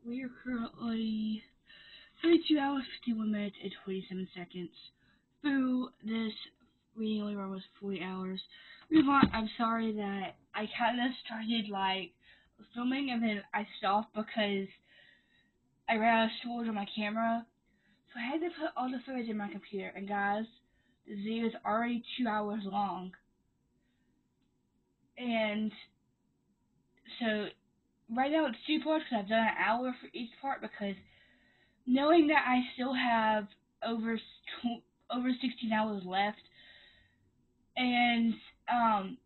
We are currently 32 hours, 51 minutes, and 27 seconds through this reading only almost 40 hours. I'm sorry that I kind of started, filming, and then I stopped because I ran out of storage on my camera. So I had to put all the footage in my computer, and guys, the video is already 2 hours long. And so, right now it's 2 parts because I've done an hour for each part because knowing that I still have over 16 hours left, and I'm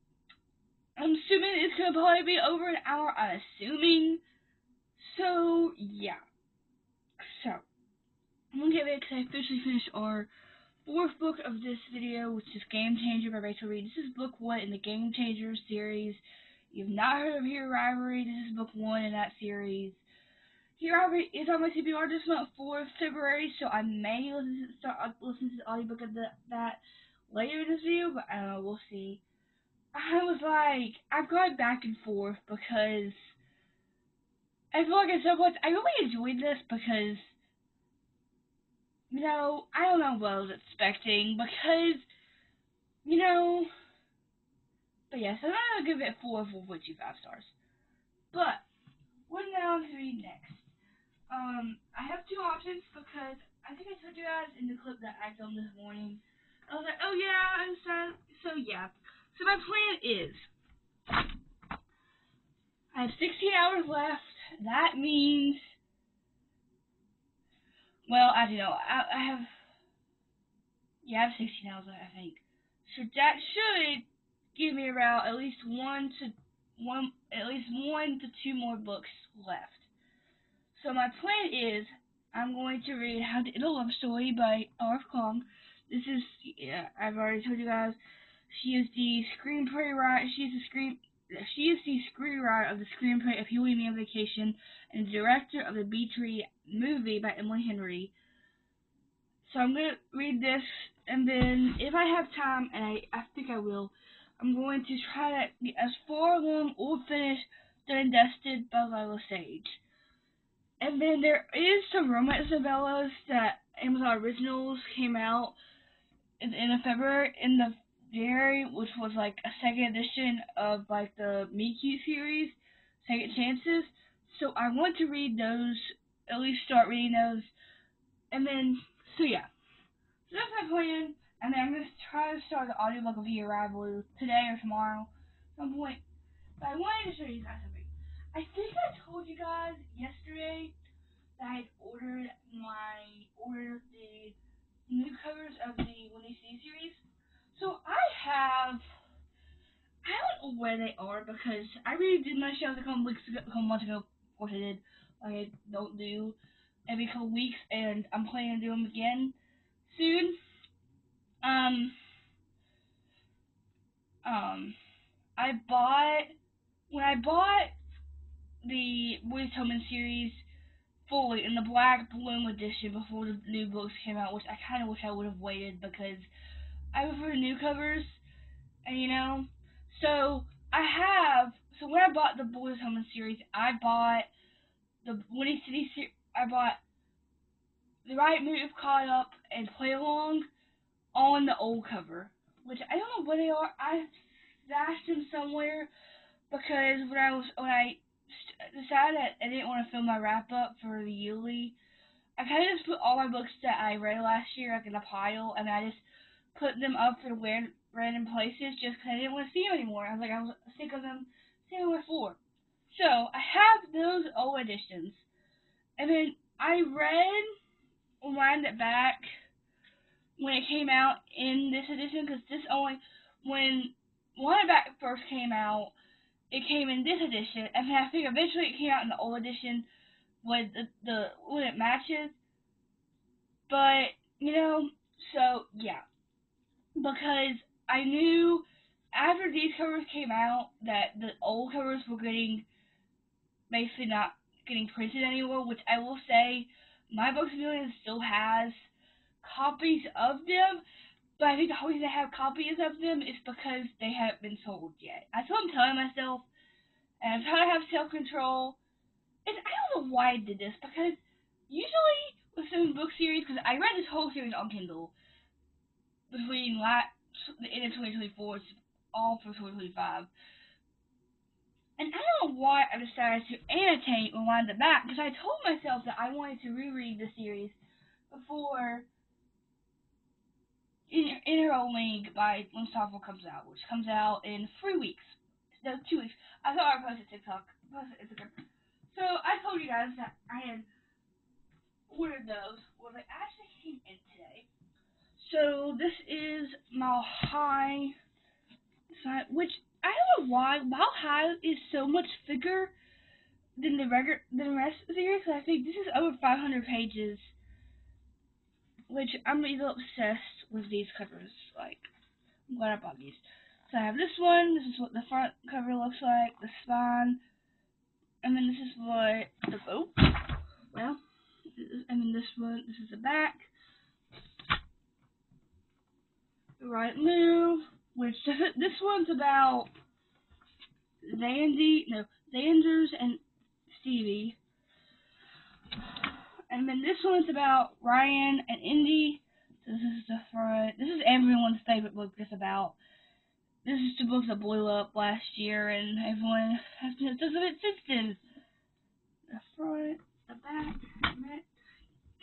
assuming it's gonna probably be over an hour. I'm assuming. So yeah. So I'm gonna get ready because I officially finished our 4th book of this video, which is Game Changer by Rachel Reed. This is book 1 in the Game Changer series. You've not heard of Hero Rivalry. This is book 1 in that series. Hero Rivalry is on my TBR this month for February, so I may listen to the audiobook of that later in this video, but I don't know, we'll see. I've gone back and forth because I feel like at some point I really enjoyed this because, I don't know what I was expecting because, but yeah, so I'm going to give it 4.25 stars. But, what now to read next? I have 2 options because I think I told you guys in the clip that I filmed this morning. I was like, oh yeah, I'm sad. So yeah. So my plan is, I have 16 hours left. That means, well, I don't know. I have 16 hours left, I think. So that should give me around at least one to 2 more books left. So my plan is, I'm going to read How to End a Love Story by R.F. Kong. This is, I've already told you guys, she is the screenwriter of the screenplay of You and Me on Vacation and the director of the Bee Tree movie by Emily Henry. So I'm going to read this, and then if I have time, and I think I will, I'm going to try to get as far along or finish Done and Dusted by Lila Sage. And then there is some romance novellas that Amazon Originals came out in February in the January, which was like a second edition of like the Mickey series, Second Chances. So I want to read those, at least start reading those, and then so yeah. So that's my plan, and then I'm gonna try to start the audiobook of Hero Rivalry today or tomorrow, at some point. But I wanted to show you guys something. I think I told you guys yesterday that I had ordered the new covers of the Winnie C series. So I don't know where they are because I really did my shelves a couple months ago. Of course I did. Like I don't do every couple weeks, and I'm planning to do them again soon. When I bought the Woody Tillman series fully in the black bloom edition before the new books came out, which I kind of wish I would have waited because I prefer the new covers, and so when I bought the Woody Tillman series, I bought the Winnie City series, I bought The Right Move, Caught Up, and Play Along on the old cover, which I don't know where they are. I stashed them somewhere because when I decided that I didn't want to film my wrap up for the yearly, I kind of just put all my books that I read last year like in a pile, and I just put them up in weird random places just because I didn't want to see them anymore. I was sick of them sitting on my floor. So I have those old editions, and then I read it back when it came out in this edition because when Wind It Back first came out, it came in this edition, and then I think eventually it came out in the old edition with when it matches. But so yeah, because I knew after these covers came out that the old covers were basically not getting printed anymore, which I will say My Books A Million still has copies of them, but I think the reason I have copies of them is because they haven't been sold yet. That's what I'm telling myself, and I'm trying to have self-control. And I don't know know why I did this, because usually with some book series, because I read this whole series on Kindle between the end of 2024 all for 2025. And I don't know why I decided to annotate and wind the back, because I told myself that I wanted to reread the series before Inner Link by Mustafa comes out, which comes out in 3 weeks. No, 2 weeks. I thought I posted TikTok. Posted Instagram. So I told you guys that I had ordered those. Well, they actually came in today. So this is Mile High, which I don't know why Mile High is so much thicker than the rest of the series. I think this is over 500 pages, which I'm a little obsessed with these covers. Like, I'm glad I bought these. So I have this one. This is what the front cover looks like. The spine, and then this is what the and then this one. This is the back. The right move, which this one's about Xanders and Stevie. And then this one's about Ryan and Indy. This is the front. This is everyone's favorite book. This is the book that blew up last year, and everyone has been obsessed with it since then. The front, the back,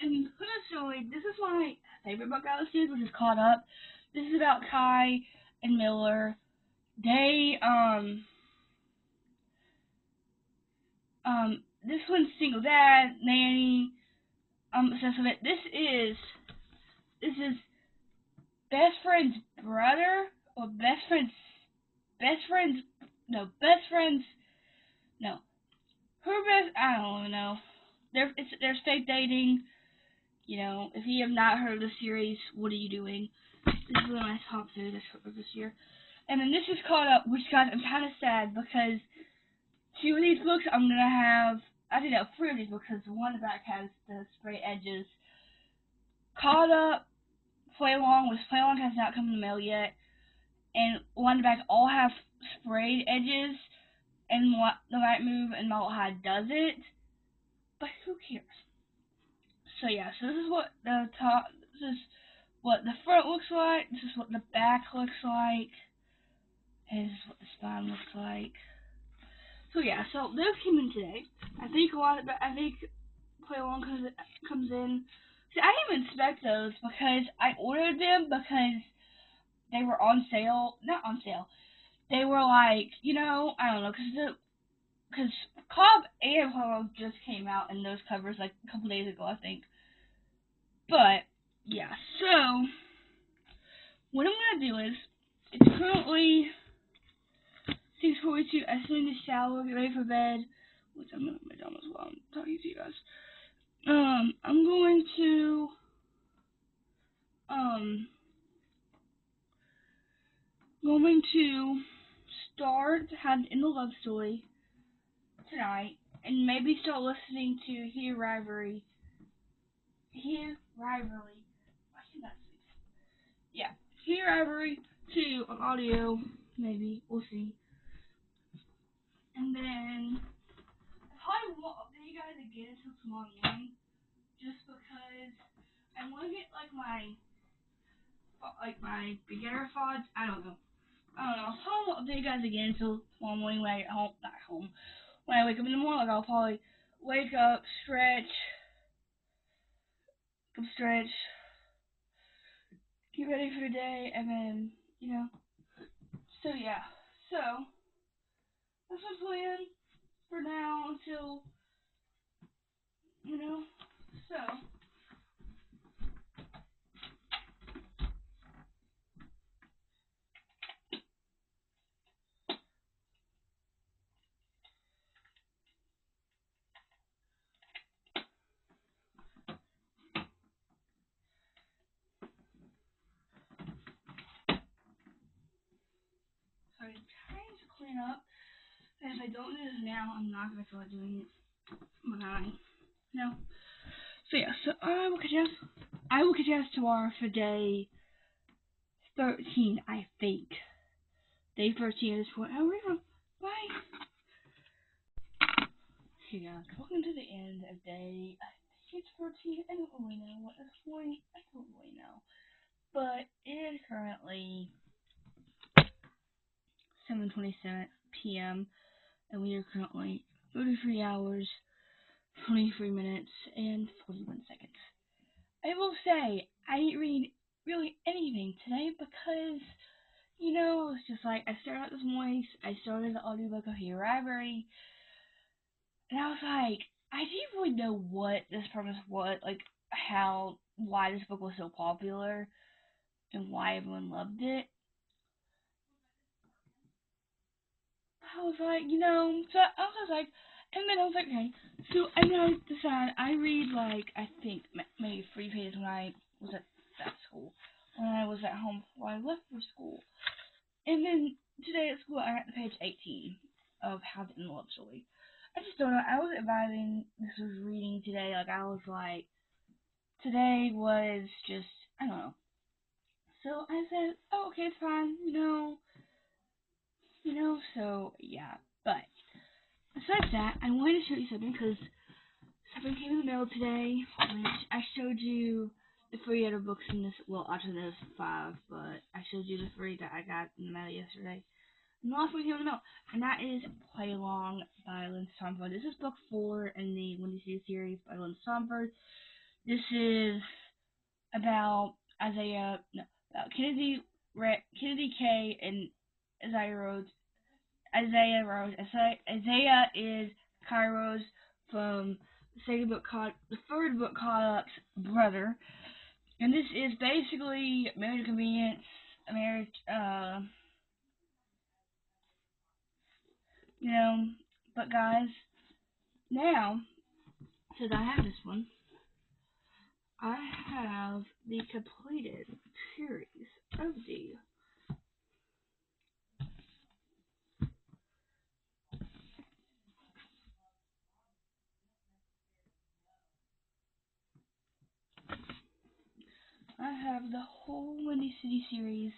and personally, this is my favorite book out of the series, which is Caught Up. This is about Kai and Miller. They this one's single dad, nanny. I'm obsessed with it. This is best friend's brother or best friend's no her best, I don't even know. They're fake dating. You know, if you have not heard of the series, what are you doing? This is one of my top series this year. And then this is Caught Up, which, guys, I'm kind of sad because 2 of these books I'm gonna have. I think 3 of these books, because one in the back has the spray edges. Caught Up, Play Along, which Play Along has not come in the mail yet, and one in the back all have sprayed edges, and the right move and Mile High does it, but who cares? So yeah, so this is what this is what the front looks like, this is what the back looks like, and this is what the spine looks like. So yeah, so those came in today. I think Play Along comes in. See, I didn't even expect those because I ordered them because they were on sale. Not on sale. They were like, I don't know, because Cobb and Play Along just came out in those covers like a couple days ago, I think. But yeah, so what I'm gonna do is it's currently 6:42. I sit in the shower, get ready for bed, which I'm in my pajamas while I'm talking to you guys. I'm going to start having in the love story tonight, and maybe start listening to Here Rivalry. Why should that speak? Yeah, Here Rivalry 2 on audio. Maybe we'll see. And then I probably won't update you guys again until tomorrow morning, just because I want to get like my beginner thoughts. I don't know. I'll probably update you guys again until tomorrow morning when I get home. Not home. When I wake up in the morning, like I'll probably wake up, stretch, get ready for the day, and then So yeah. So that's my plan for now until So I'm trying to clean up. And if I don't do this now, I'm not gonna feel like doing it when So yeah, so I will catch you guys tomorrow for day 13, I think. Day 13 is what. Oh, bye. Okay, guys, welcome to the end of day. I think it's 14. I don't really know what this point. I don't really know, but it is currently 7:27 p.m. and we are currently 33 hours, 23 minutes, and 41 seconds. I will say I didn't read really anything today because it's just like I started out this morning. I started the audiobook of Here Library. And I was like, I didn't really know what this premise was, like why this book was so popular and why everyone loved it. I was like, so I was like, and then I was like, okay, so I'm gonna decide. I read like I think maybe 3 pages when I was at school, when I was at home before I left for school, and then today at school I got to page 18 of How to End a Love Story. I just don't know. I wasn't vibing. This was reading today. Like I was like. Today was just, I don't know. So I said, oh, okay, it's fine, so yeah. But besides that, I wanted to show you something because something came in the mail today, which I showed you the 3 other books in this. Well, actually there's 5, but I showed you the 3 that I got in the mail yesterday. And the last one came in the mail, and that is Play Along by Lynn Stomford. This is book 4 in the When You See the series by Lynn Stomford. This is about Kennedy K and Isaiah Rhodes. Isaiah is Kairos from the third book called Brother, and this is basically Marriage to Convenience, marriage, But guys, now since I have this one, I have the completed series of the. I have the whole Windy City series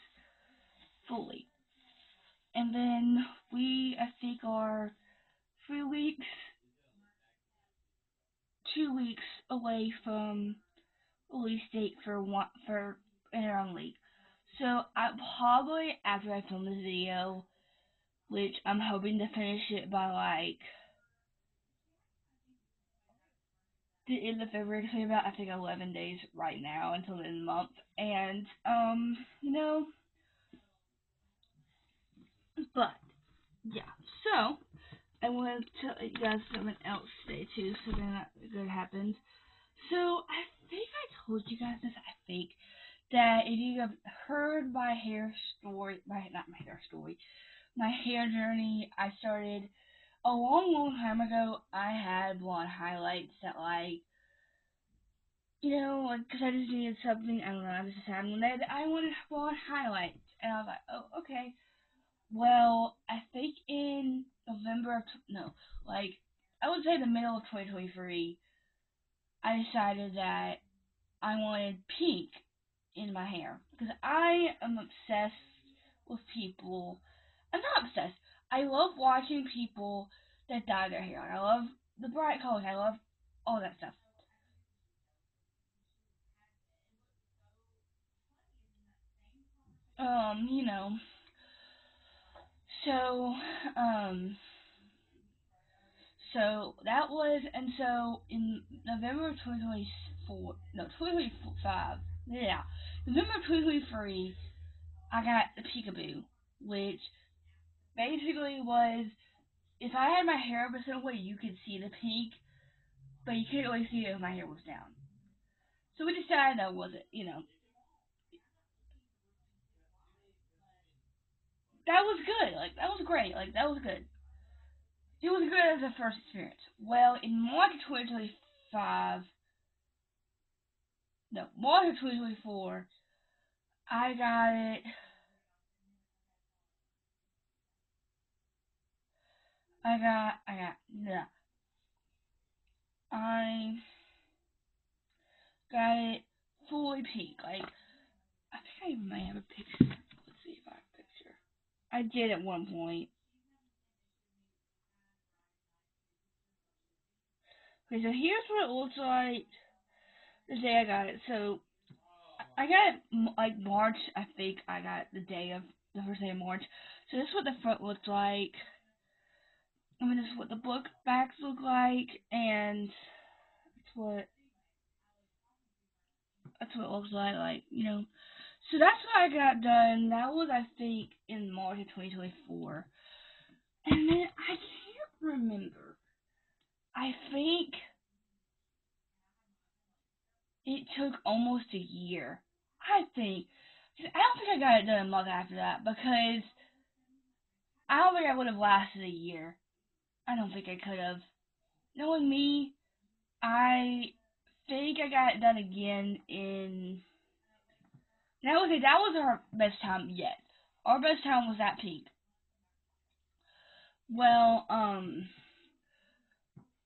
fully. And then I think, are 3 weeks, 2 weeks away from release date for Interim League. So I probably, after I film this video, which I'm hoping to finish it by like the end of February, so about I think 11 days right now until the end of the month. And but yeah. So I want to tell you guys something else today too, something that good happened. So I think I told you guys this. I think that if you have heard my hair story, my hair journey, I started a long time ago. I had blonde highlights that because I just needed something. I don't know. I just decided one day that I wanted blonde highlights, and I was like, oh, okay. Well, I think in November of no, like I would say the middle of 2023, I decided that I wanted pink in my hair because I am obsessed with people. I'm not obsessed. I love watching people that dye their hair. I love the bright colors. I love all that stuff. Um, you know. So, um, so that was, and so in November of 2024, no, 2025, yeah, November of 2023, I got the peekaboo, which basically was if I had my hair up a certain way, you could see the pink, but you couldn't really see it if my hair was down. So we decided that wasn't, that was good. Like, that was great. Like, that was good. It was good as a first experience. Well, in March of 2025, no, March of 2024, I got it. No, I got it fully pink. Like, I think I might have a picture. Let's see if I have a picture. I did at one point. Okay, so here's what it looks like the day I got it. So I got it like March. I think I got the day of the first day of March. So this is what the front looked like. I mean, this is what the book backs look like, and that's what it looks like. Like, you know. So that's what I got done. That was, I think, in March of 2024. And then I can't remember. I think it took almost a year. I think. I don't think I got it done a month after that because I don't think I would have lasted a year. I don't think I could have. Knowing me, I think I got it done again in. That was our best time yet. Our best time was at peak. Well,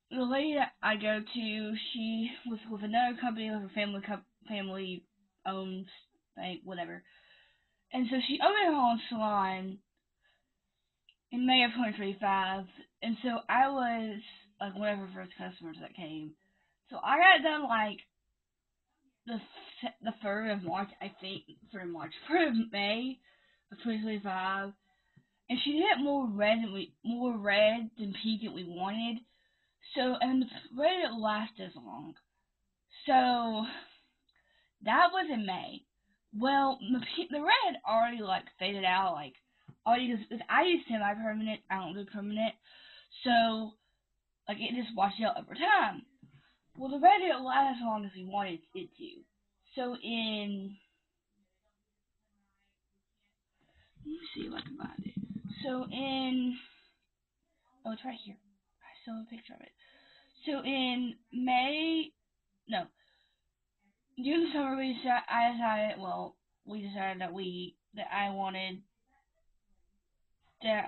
the lady that I go to, she was with another company, with a family owned thing, whatever. And so she opened her own salon in May of 2025, and so I was like one of her first customers that came. So I got it done like the the 3rd of March, I think, 3rd of March, 3rd of May of 2025, and she did it more red than pink than we wanted. So and the red didn't last as long. So that was in May. Well, the red already like faded out, like already because I use semi-permanent. I don't do permanent, so like it just washes out over time. Well, the red didn't last as long as we wanted it to. So let me see if I can find it. So it's right here. I still have a picture of it. So in May, no, during the summer we decided that I wanted that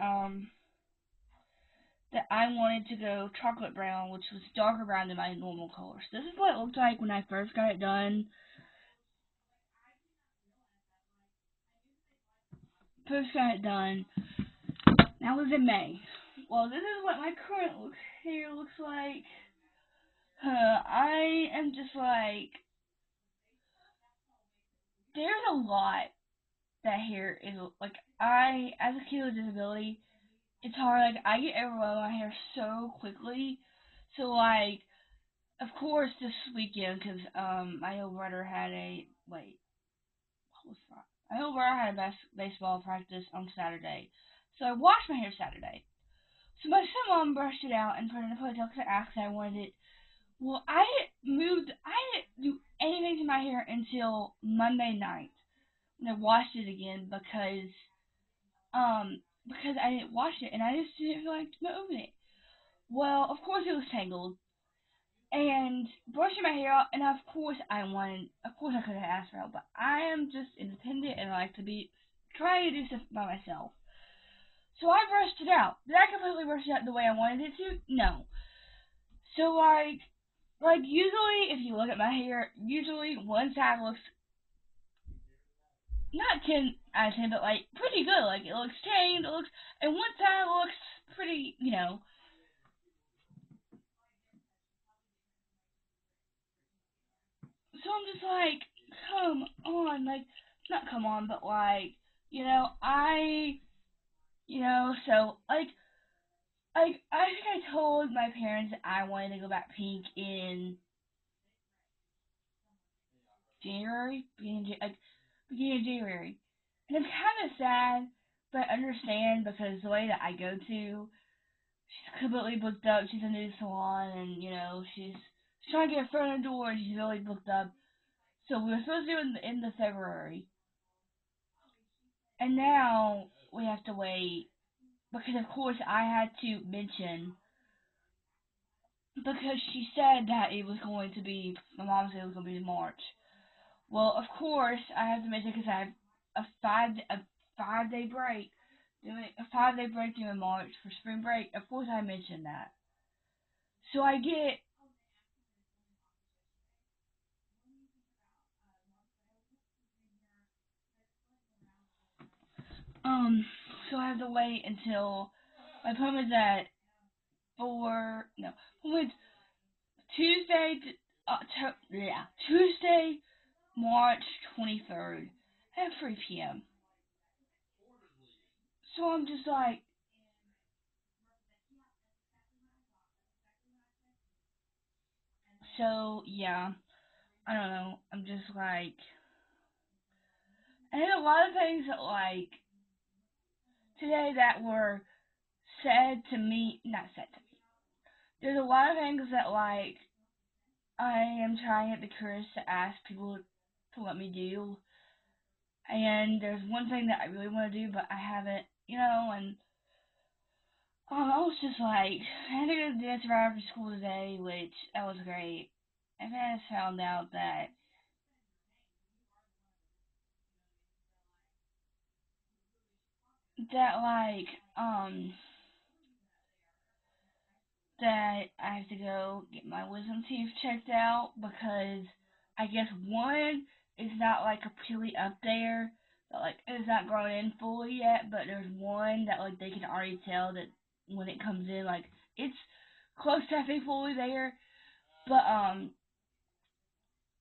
that I wanted to go chocolate brown, which was darker brown than my normal color. So this is what it looked like when I first got it done. First got it done. That was in May. Well, this is what my current hair looks like. I am just like, there's a lot that hair is like. As a kid with disability, it's hard. Like, I get overwhelmed with my hair so quickly. So like, of course, this weekend, because my old brother had a what was that? My old brother had a baseball practice on Saturday, so I washed my hair Saturday. So my stepmom brushed it out and put it in a ponytail because I asked and I wanted it. Well, I didn't do anything to my hair until Monday night when I washed it again because I didn't wash it and I just didn't feel like moving it. Well, of course it was tangled and brushing my hair out, and of course I could have asked for help, but I am just independent and I like to be trying to do stuff by myself. So I brushed it out. Did I completely brush it out the way I wanted it to? No. So like usually if you look at my hair, usually one side looks not 10 out of 10, but like pretty good. Like it looks tamed, and one side looks pretty, you know. So I'm just like, come on, like not come on, but like, you know, so I think I told my parents that I wanted to go back pink in January, beginning of January, and I'm kind of sad, but I understand because the way that I go to, she's completely booked up. She's a new salon, and she's trying to get her foot in the door, and she's really booked up. So we were supposed to do it in the end of February, and now we have to wait because of course I had to mention because she said that it was going to be my mom said it was going to be in March. Well, of course I have to mention because I have a 5 day break doing a 5 day break during March for spring break. Of course I mentioned that. So I get um so I have to wait until my appointment's at 4 no appointment's Tuesday, yeah, Tuesday, March 23rd at 3 p.m. So I'm just like, so yeah, I don't know. I'm just like, and there's a lot of things that like today that were said to me, not said to me. There's a lot of things that like I am trying at the courage to ask people to let me do, and there's one thing that I really want to do, but I haven't, and I was just like, I had to go to the dance right after school today, which that was great. And then I found out that like um that I have to go get my wisdom teeth checked out because I guess one is not like completely up there, that like it's not grown in fully yet, but there's one that like they can already tell that when it comes in, like it's close to having fully there, but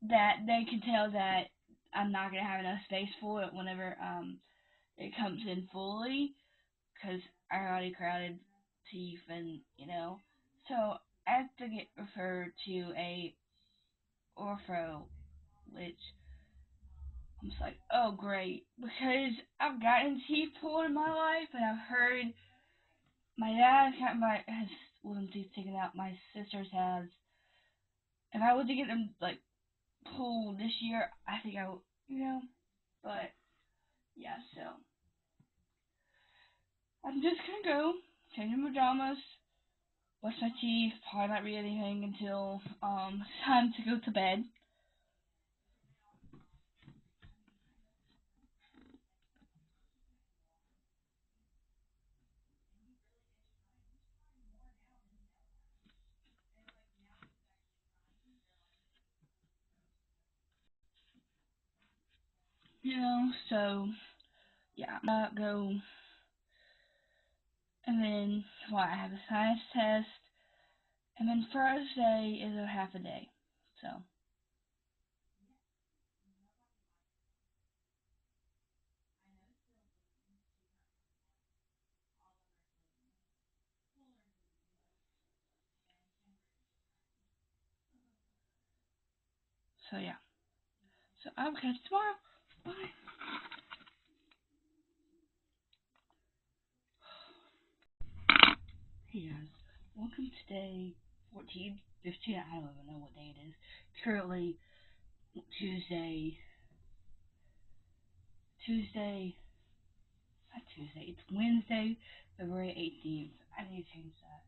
that they can tell that I'm not gonna have enough space for it whenever it comes in fully, because I already crowded teeth and so I have to get referred to a ortho, which I'm just like, oh great, because I've gotten teeth pulled in my life, and I've heard my dad has wisdom teeth taken out. My sister's has. If I was to get them like pulled this year, I think I would, but yeah, so I'm just gonna go change my pajamas, brush my teeth, probably not read anything until time to go to bed. So yeah, I'm gonna go, and then I have a science test, and then Thursday is a half a day. So yeah. So I'll catch you tomorrow. Bye. Hey guys, welcome to day 14, 15. I don't even know what day it is. It's currently Tuesday. Tuesday. Not Tuesday. It's Wednesday, February 18th. I need to change that.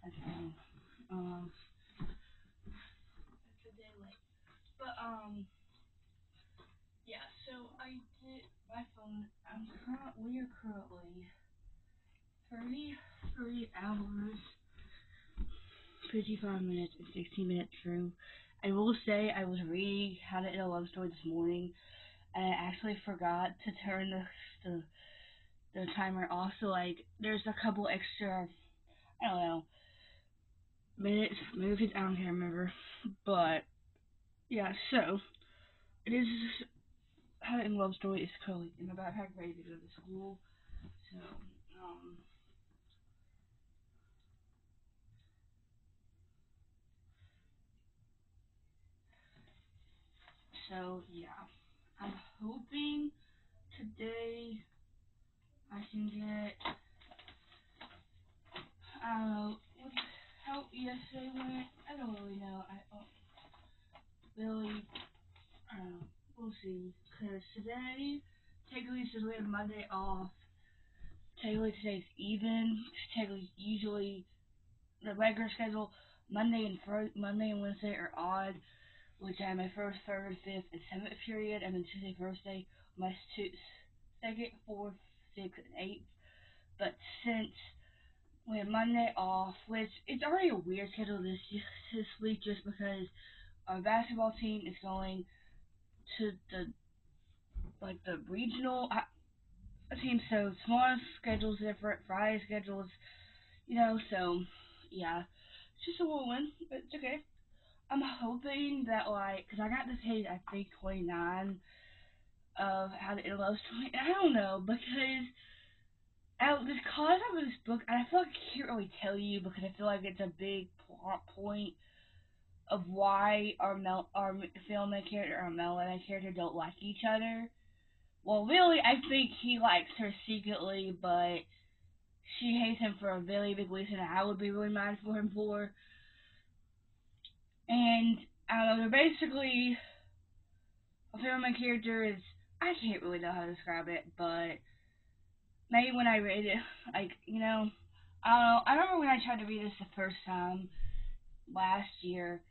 That's it's a day late. But yeah. So I did my phone. We are currently 33 hours, 55 minutes, and 16 minutes through. I will say I was reading How to End a Love Story this morning, and I actually forgot to turn the the timer off. So like, there's a couple extra, I don't know, minutes, movies. I don't care, remember, but yeah. So it is How to End a Love Story is currently in my backpack, ready to go to school. So um, yeah, I'm hoping today I can get, I don't know how yesterday went. I don't really know. I don't really, I don't know. We'll see. Cause today, technically, since we have Monday off, technically today's even. Technically, usually the regular schedule Monday and Wednesday are odd, which I have my first, third, fifth, and seventh period, and then Tuesday, Thursday, my second, fourth, sixth, and eighth. But since we have Monday off, which it's already a weird schedule this week, just because our basketball team is going to the regional team, so tomorrow's schedule's different, Friday's schedule's, so yeah, it's just a little win, but it's okay. I'm hoping that, like, because I got to page, I think, 29 of How to End a Love Story, and I don't know, because this concept of this book, and I feel like I can't really tell you because I feel like it's a big plot point of why our female main character and our male main character don't like each other. Well, really, I think he likes her secretly, but she hates him for a very big reason I would be really mad for him for. And I don't know, they're basically a female main character is, I can't really know how to describe it, but maybe when I read it, like, I don't know. I remember when I tried to read this the first time last year,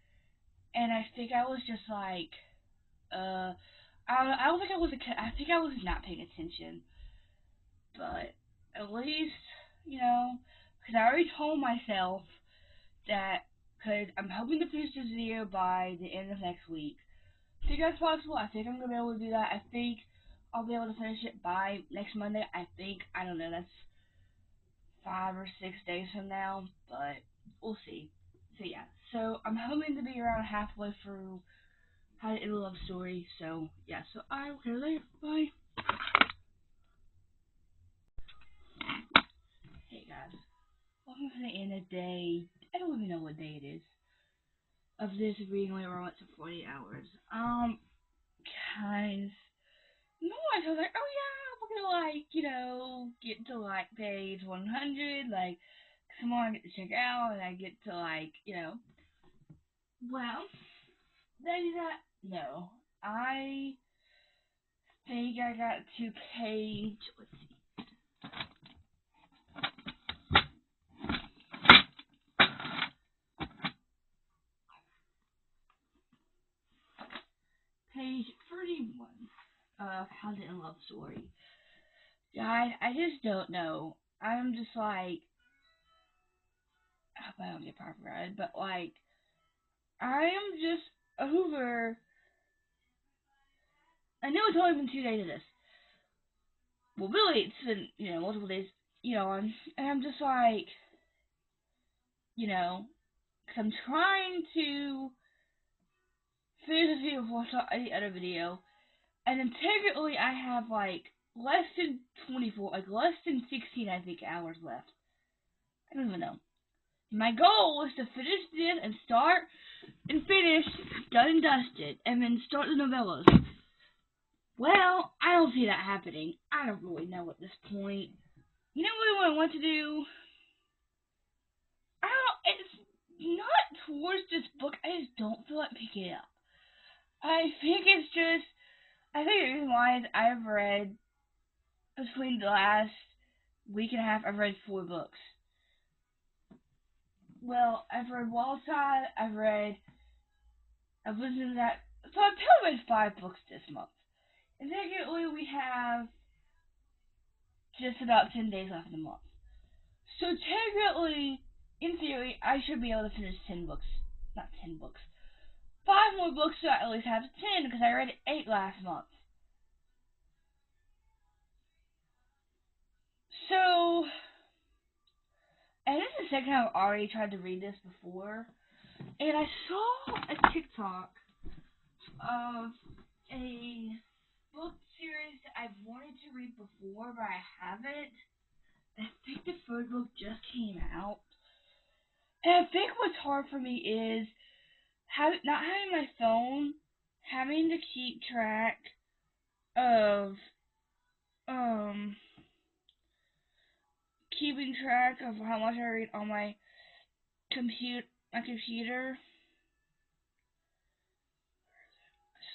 and I think I was just like, I don't think I was. I think I was not paying attention, but at least because I already told myself that because I'm hoping to finish this video by the end of next week. I think that's possible. I think I'm gonna be able to do that. I think I'll be able to finish it by next Monday. I think, I don't know. That's 5 or 6 days from now, but we'll see. So yeah, so I'm hoping to be around halfway through How to End a Love Story. So yeah, so I will catch you later. Bye. Hey guys, welcome to the end of day. I don't even know what day it is of this reading only romance of 48 hours. Guys, I was like, oh yeah, we're gonna get to like page 100, like, come on, I get to check out, and I get to well, that, no, I think I got to page, let's see, page 31 of How to End a Love Story. Guys, I just don't know. I'm just like, I hope I don't get copyrighted, but like, I am just over. I know it's only been 2 days of this. Well, really, it's been, multiple days, and I'm just like, because I'm trying to finish this video before I start the other video, and then technically I have, like, less than 24, like, less than 16, I think, hours left. I don't even know. My goal was to finish this and start and finish Done and Dusted, and then start the novellas. Well, I don't see that happening. I don't really know at this point. You know what I want to do? It's not towards this book. I just don't feel like picking it up. I think the reason why is I've read, between the last week and a half, I've read 4 books. Well, I've read hours.I, I've listened to that, so I've probably read 5 books this month. And technically we have just about 10 days left in the month. So technically, in theory, I should be able to finish 10 books. Not 10 books. 5 more books, so I at least have 10, because I read 8 last month. So, and this is the second time I've already tried to read this before, and I saw a TikTok of a book series that I've wanted to read before, but I haven't. I think the third book just came out. And I think what's hard for me is not having my phone, having to keep track of keeping track of how much I read on my computer. I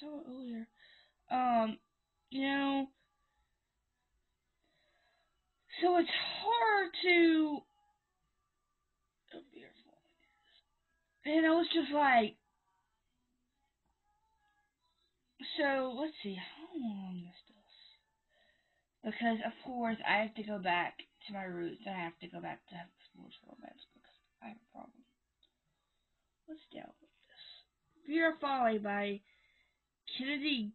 saw it earlier. You know, so it's hard to. Oh, beautiful. And I was just like, so let's see, how long is this? Because of course I have to go back to my roots. I have to go back to sports romance because I have a problem. Let's download this. Fear of Folly by Kennedy.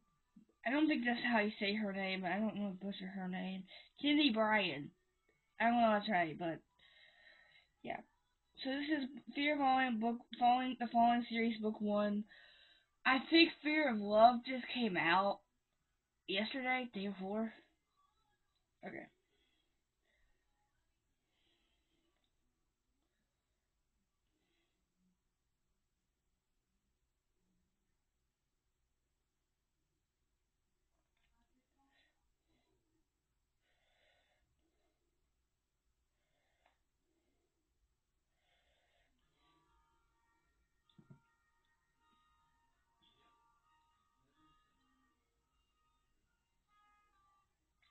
I don't think that's how you say her name, but I don't want to butcher her name. Kennedy Bryan. I don't know how to try, but yeah. So this is Fear of Following the Falling series book one. I think Fear of Love just came out yesterday, day before. Okay.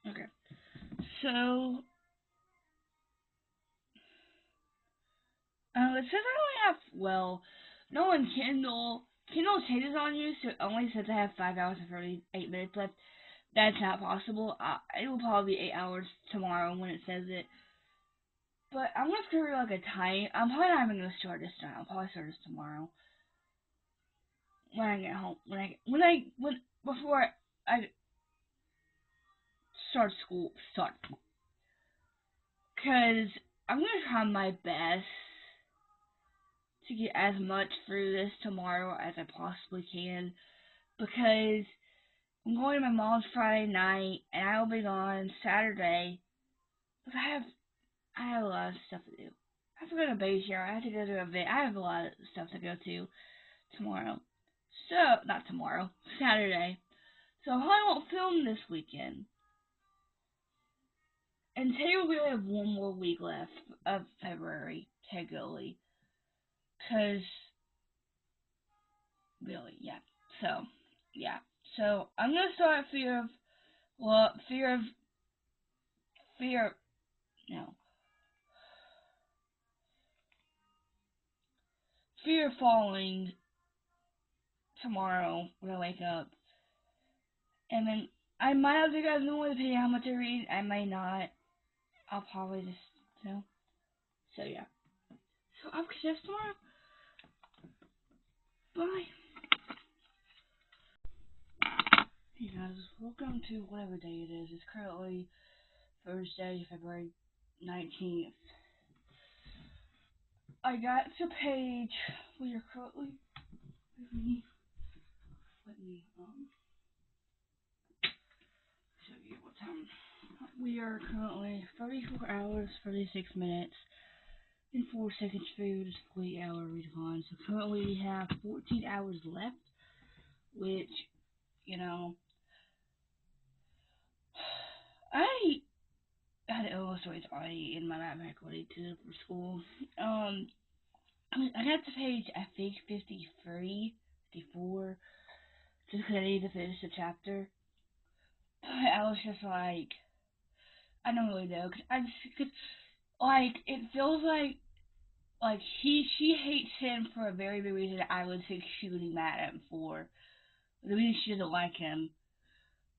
Okay. So it says I only have no on Kindle. Kindle changes on you, so it only says I have 5 hours and 38 minutes left. That's not possible. It will probably be 8 hours tomorrow when it says it. But I'm gonna figure like a time. I'm probably not even gonna start this tonight. I'll probably start this tomorrow when I get home. When before I start, cause I'm gonna try my best to get as much through this tomorrow as I possibly can, because I'm going to my mom's Friday night and I'll be gone Saturday. Cause I have a lot of stuff to do. I have to go to a baby shower. I have to go to an event. I have a lot of stuff to go to tomorrow. So, not tomorrow, Saturday. So I probably won't film this weekend. And technically we only have one more week left of February, technically. Cause, really, yeah. So, yeah. So, I'm gonna start fear, no. Fear of falling tomorrow when I wake up. And then I might have to guys know depending on how much I read. I may not. I'll probably just, So, yeah. So, I'll catch you tomorrow. Bye. Hey guys, welcome to whatever day it is. It's currently Thursday, February 19th. I got to page. We are currently. Let me show you what time. We are currently 34 hours, 36 minutes, and 4 seconds through the 40-hour recon. So currently we have 14 hours left, which, you know, I had illness rates already in my mathematics ready to for school. I got to page, I think, 53, 54, just because I needed to finish the chapter. But I was just like, I don't really know, cause like, it feels like she hates him for a very big reason that I would think she would be mad at him for. The reason she doesn't like him.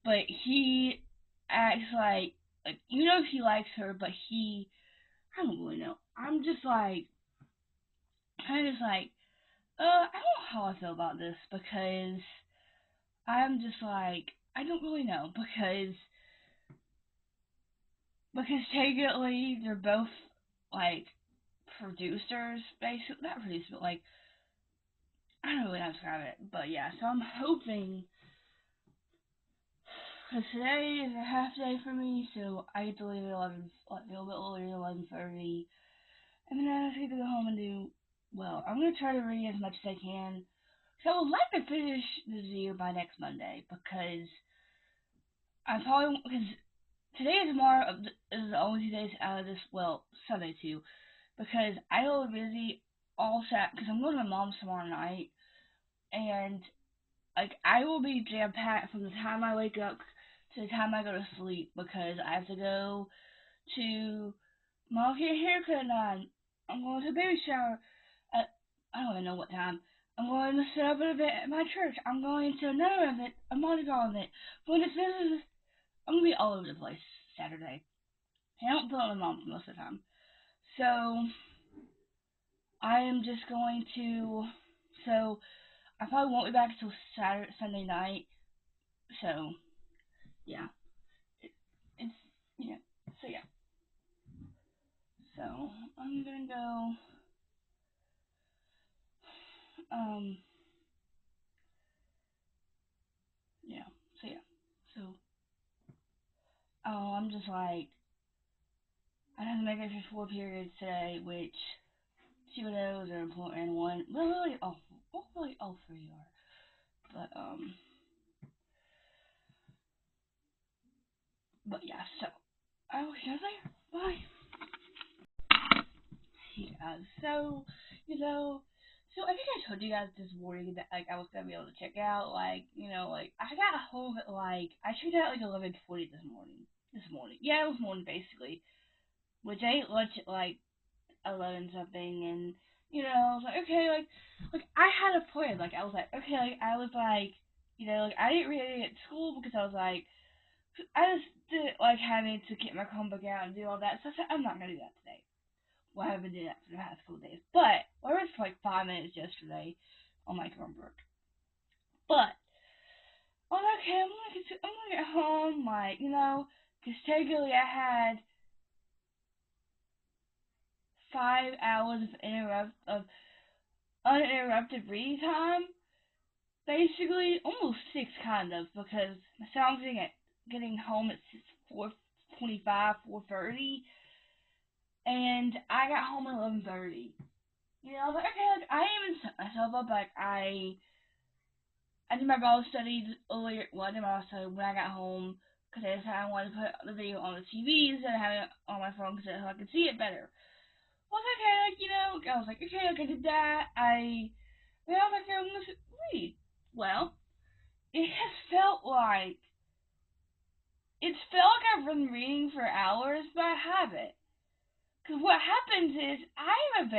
But he acts like, he likes her, but I don't really know. I'm just like, I don't know how I feel about this, because I'm just like, I don't really know, because technically they're both like producers, basically not producers, but like I don't really know how to describe it, but yeah. So I'm hoping, because today is a half day for me, so I get to leave at 11, like a little bit earlier than 11:30, and then I just get to go home and do. Well, I'm gonna try to read as much as I can. So I would like to finish this year by next Monday, because I probably because today and tomorrow is the only 2 days out of this. Well, Sunday too, because I will be busy all set. Because I'm going to my mom's tomorrow night, and like I will be jam packed from the time I wake up to the time I go to sleep, because I have to go to mom get a haircut at 9. I'm going to a baby shower at I don't even know what time. I'm going to set up an event at my church. I'm going to another event, a Mardi Gras event. I'm gonna be all over the place Saturday. I don't feel like my mom most of the time. So I am just going to. So I probably won't be back until Sunday night. So yeah, it's yeah. So yeah. So I'm gonna go. Um, yeah. So yeah. So, I'm just like, I have to make it for 4 periods today, which 2 of those are important, and one, well, really all three are. But yeah. So, I will see you later. Bye. Yeah. So, you know, so I think I told you guys this morning that like I was gonna be able to check out, like, like I got home at like I checked out like 11:40 this morning. This morning, yeah, it was morning basically. Which I ate lunch at like 11 something, and I was like, okay, like I had a plan. Like I was like, okay, like I was like, like I didn't really at school because I was like, I just didn't like having to get my Chromebook out and do all that. So I said, I'm not gonna do that today. Well, I haven't been doing that for the past couple days, but I read for like 5 minutes yesterday on my Chromebook. But I was like, okay, I'm gonna get home, like because technically I had 5 hours of uninterrupted reading time, basically almost six kind of, because my son's getting home at 4:25, 4:30, and I got home at 11:30. I was like, okay, like I even set myself up, like I did my Bible studies earlier. Well, I did my Bible study when I got home because I decided I wanted to put the video on the TV instead of having it on my phone because I could see it better. I was like, okay, like I was like, okay, like I did that. I was like, okay, I'm gonna read. Well, it has felt like I've been reading for hours, but I haven't. Cause what happens is I have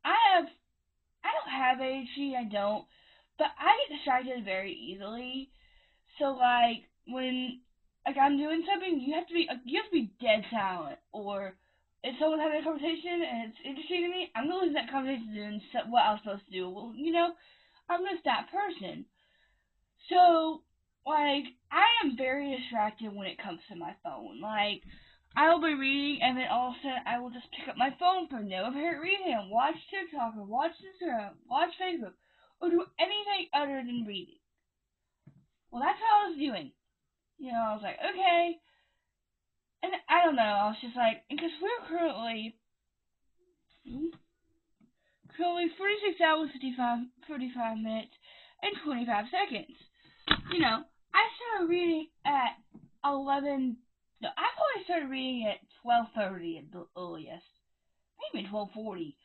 I don't have ADHD, I don't, but I get distracted very easily. So like when like I'm doing something, you have to be dead silent, or if someone's having a conversation and it's interesting to me, I'm gonna lose that conversation doing what I was supposed to do. Well, I'm just that person. So, like, I am very distracted when it comes to my phone. Like, I will be reading, and then all of a sudden, I will just pick up my phone for no apparent reason and watch TikTok or watch Instagram, watch Facebook, or do anything other than reading. Well, that's what I was doing. I was like, okay, and I don't know. I was just like, because we're currently 46 hours, 45 minutes, and 25 seconds. I started reading at 11. No, I probably started reading at 12:30 at the earliest. Maybe 12:40.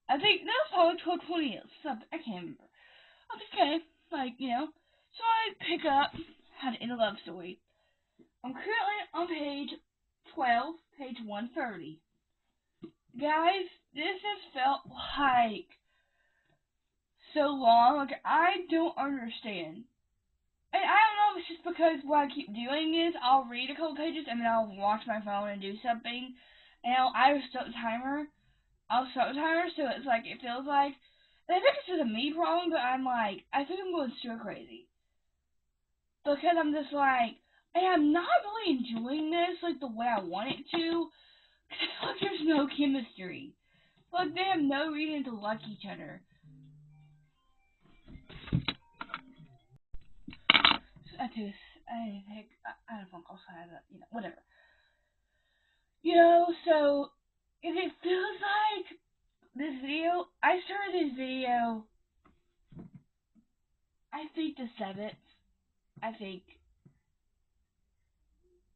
I think that was probably 12:20 or something. I can't remember. I was okay, So I pick up how to end a love story. I'm currently on page 12, page 130. Guys, this has felt like so long. Like I don't understand. And I don't know if it's just because what I keep doing is I'll read a couple pages and then I'll watch my phone and do something, and I'll start the timer. I'll start the timer, so it's like it feels like. And I think it's just a me problem, but I'm like, I think I'm going stir crazy because I'm just like, and I'm not really enjoying this like the way I want it to. Cause I feel like there's no chemistry. Like they have no reason to like each other. So I think I don't know. Also have a whatever. So it feels like I started this video, I think the 7th. I think,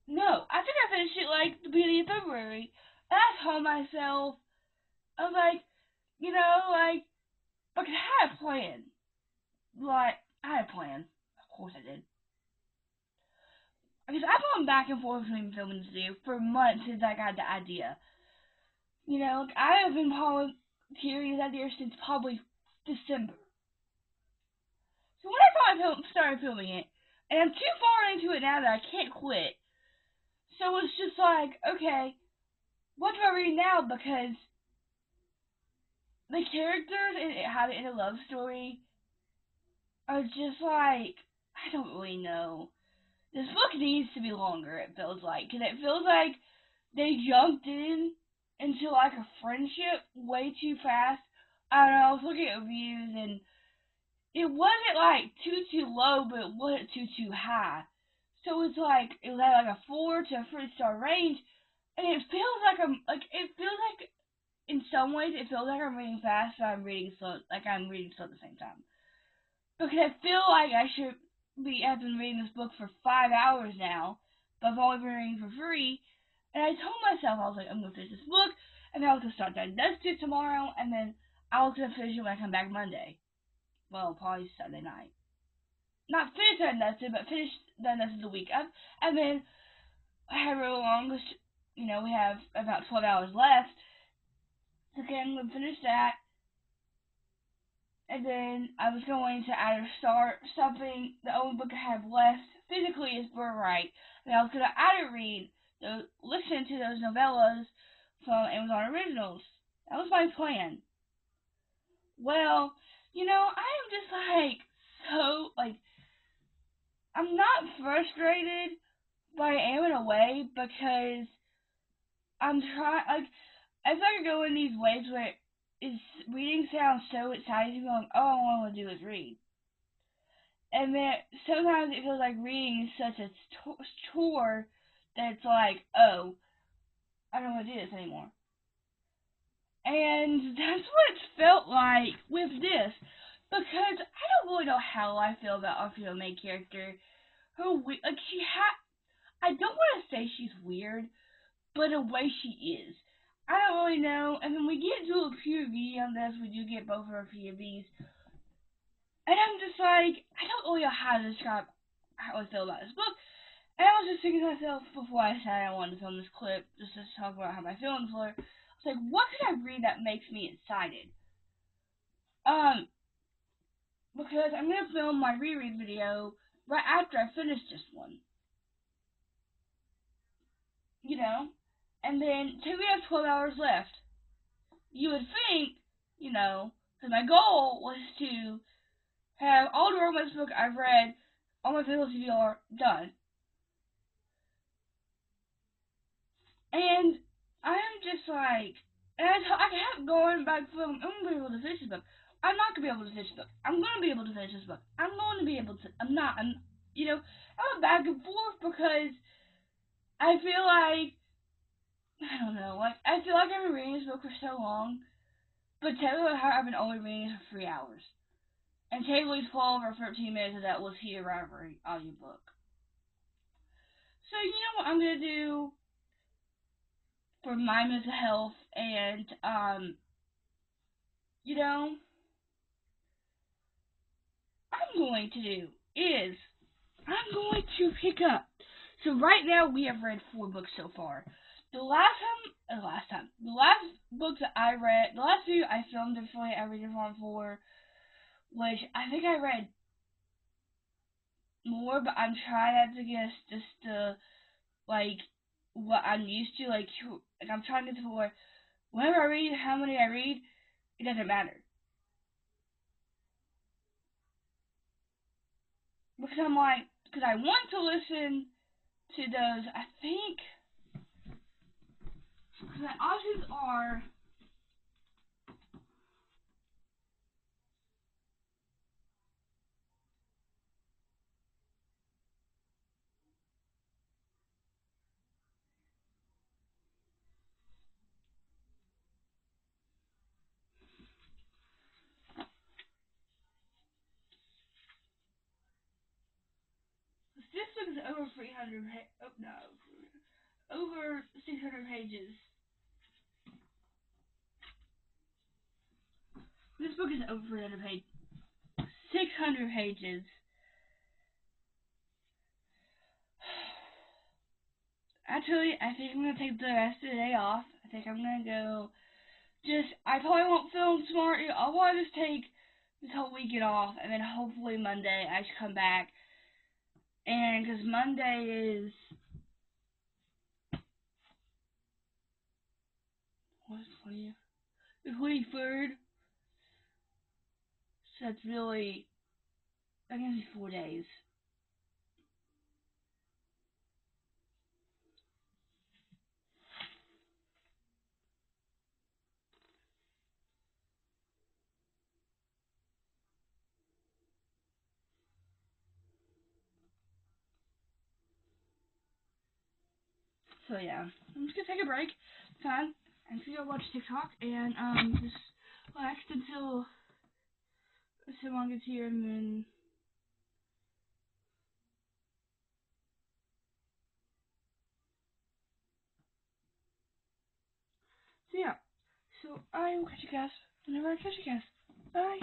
no, I think I finished it like the beginning of February. And I told myself, I was like, like, because I had a plan. Like, I had a plan. Of course I did. Because I've gone back and forth between filming this video for months since I got the idea. Like, I have been volunteering this idea since probably December. So when I finally started filming it, and I'm too far into it now that I can't quit. So it's just like, okay, what do I read now? Because the characters in How to End a Love Story are just like, I don't really know. This book needs to be longer, it feels like. Because it feels like they jumped into like a friendship way too fast. I don't know, I was looking at reviews and it wasn't like too low, but it wasn't too high. So it's like it was at like a 4 to 3 star range, and it feels like in some ways it feels like I'm reading fast, but I'm reading slow, like I'm reading slow at the same time. Because I feel like I should have been reading this book for 5 hours now, but I've only been reading for 3. And I told myself I was like, I'm gonna finish this book, and then I was gonna start Dusted tomorrow, and then I was gonna finish it when I come back Monday. Well, probably Sunday night. Not finish Dusted, but finish Dusted the week up, and then I have really long. We have about 12 hours left. So okay, I'm gonna finish that, and then I was going to either start something. The only book I have left physically is Bird Right, and I was going to either listen to those novellas from Amazon Originals. That was my plan. Well, I am just I'm not frustrated, but I am in a way because I'm trying. I feel like I go in these waves where reading sounds so exciting. I'm like, all I want to do is read. And then sometimes it feels like reading is such a chore that it's like, oh, I don't want to do this anymore. And that's what it's felt like with this. Because I don't really know how I feel about our female main character. I don't want to say she's weird, but the way she is. I don't really know. And then we get to a POV on this, we do get both of our POVs. And I'm just like, I don't really know how to describe how I feel about this book. And I was just thinking to myself before I decided I wanted to film this clip, just to talk about how my feelings were. I was like, what could I read that makes me excited? Um, because I'm gonna film my reread video right after I finish this one. And then say we have 12 hours left. You would think, because my goal was to have all the romance book I've read on my physical TBR done. And I'm just like, and I kept going back to them. I'm gonna be able to finish this book. I'm not gonna be able to finish this book. I'm gonna be able to finish this book. I'm going to be able to. I'm not. I'm back and forth because I feel like I don't know. Like I feel like I've been reading this book for so long, but technically I've been only reading it for 3 hours, and technically 12 or 13 minutes of that was Here Rivalry audiobook. So you know what I'm gonna do for my mental health and you know I'm going to do is I'm going to pick up. So right now we have read 4 books so far. The last book that I read, the last few I filmed differently, I read different for, which I think I read more, but I'm trying not to guess just to like what I'm used to. Like I'm trying to get to where whenever I read, how many I read, it doesn't matter because I want to listen to those. I think the options are this book is over 300. Oh no, over 600 pages. This book is over 300 pages. 600 pages. Actually, I think I'm gonna take the rest of the day off. I think I'm gonna go. I probably won't film tomorrow. I'll probably just take this whole weekend off, and then hopefully Monday I should come back. And because Monday is what's 20th? The 23rd. So that's really I guess 4 days. So yeah, I'm just gonna take a break. Fine. I'm just gonna watch TikTok and just relax until someone gets here and then. So yeah. So I will catch you guys whenever I catch you guys. Bye.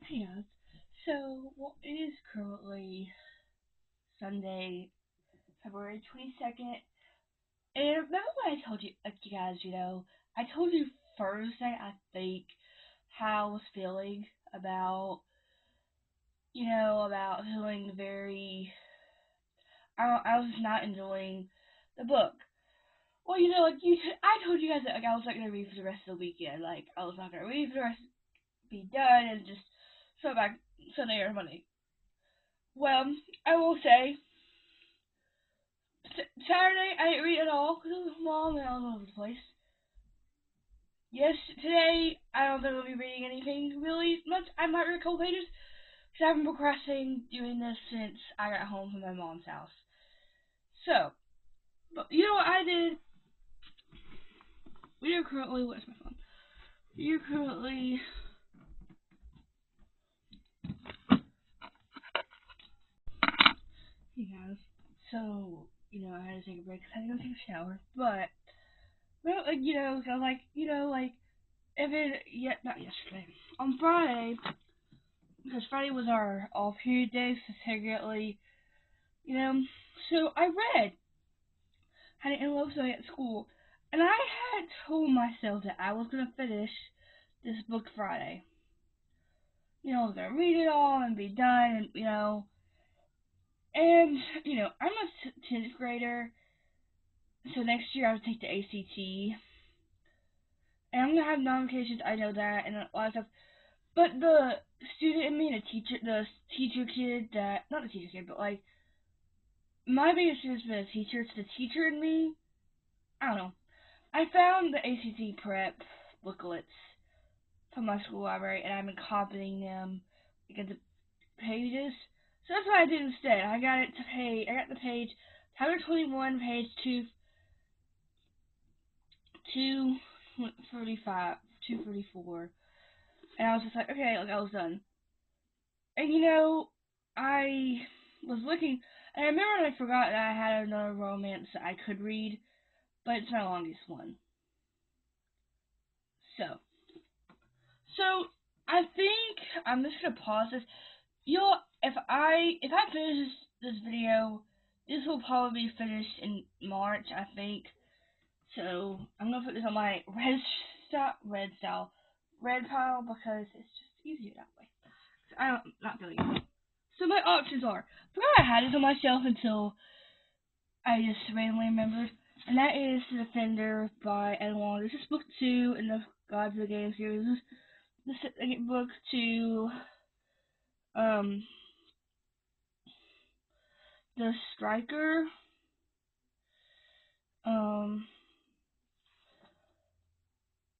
Hey guys. So well, it is currently Sunday, February 22nd. And remember when I told you, like you guys, I told you Thursday, I think, how I was feeling about, about feeling very, I was not enjoying the book. Well, I told you guys that, like, I was not gonna read for the rest of the weekend. Like, I was not gonna read for the rest, be done, and just start back Sunday or Monday. Well, I will say, Saturday I didn't read at all because I was mom and all over the place. Yes, today I don't think I'll be reading anything really much. I might read a couple pages because I've been procrastinating doing this since I got home from my mom's house. So, but you know what I did? We are currently, where's my phone? We are currently, hey guys. So, I had to take a break because I had to go take a shower. But, well, I was like, if it, yeah, not yesterday, on Friday, because Friday was our all period day, so technically, you know, so I read. Had it in love study at school, and I had told myself that I was gonna finish this book Friday. I was gonna read it all and be done, and I'm a 10th grader, so next year I will take the ACT, and I'm gonna have notifications. I know that, and a lot of stuff. But the student in me, the teacher kid that, not the teacher kid, but like my biggest fear has been a teacher. It's the teacher in me. I don't know. I found the ACT prep booklets from my school library, and I've been copying them against the pages. So that's what I did instead. I got the page, chapter 21, page 235, 234, and I was just like, okay, like I was done. And I was looking, and I remember I forgot that I had another romance that I could read, but it's my longest one. So, so I think I'm just gonna pause this. If I finish this video, this will probably be finished in March, I think. So I'm gonna put this on my red pile because it's just easier that way. I don't not really. So my options are, I forgot I had this on my shelf until I just randomly remembered, and that is The Defender by Ed Long. This is book 2 in the Gods of the Game series. This is book 2. Um, The Striker. Um,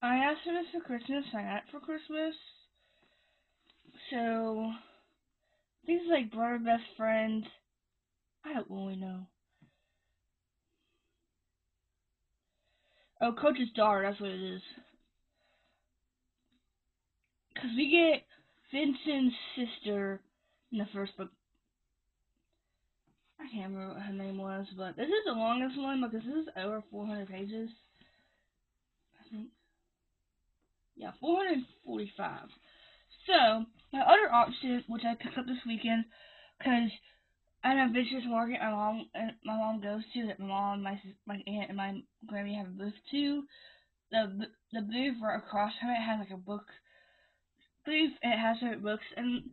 I asked for this for Christmas. I got it for Christmas. So, these are like brother best friend. I don't really know. Oh, Coach's daughter, that's what it is. Because we get Vincent's sister in the first book. I can't remember what her name was, but this is the longest one because this is over 400 pages. I think. Yeah, 445. So, my other option, which I picked up this weekend, because at a vicious market my mom goes to, that my mom, my aunt, and my granny have a booth to. The booth right across from it has like a book booth. And it has different books, and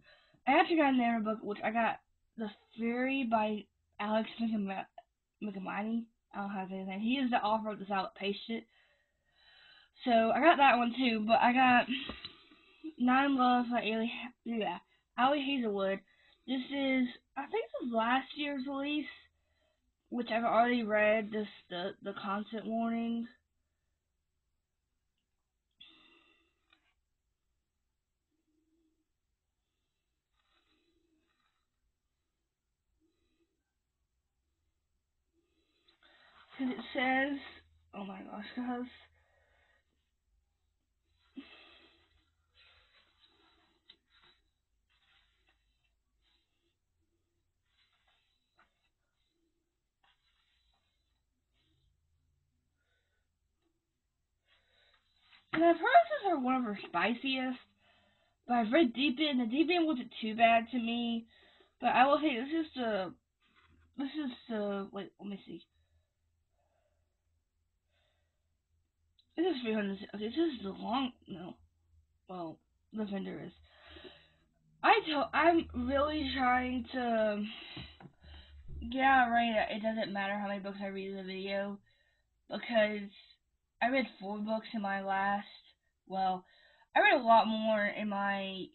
I actually got another book, which I got The Fury by Alex McManey. I don't know how to say his name. He is the author of the Silent Patient. So I got that one too, but I got Nine Loves by Ali Hazelwood. This is, I think this is last year's release, which I've already read the content warning. Because it says, oh my gosh, guys. And I've heard this are one of her spiciest, but I've read Deep End, and the Deep End wasn't too bad to me. But I will say wait, let me see. This is 300, okay, this is the long, no, well, the vendor is. I'm really trying to get out right that it doesn't matter how many books I read in the video, because I read 4 books in my last, well, I read a lot more in my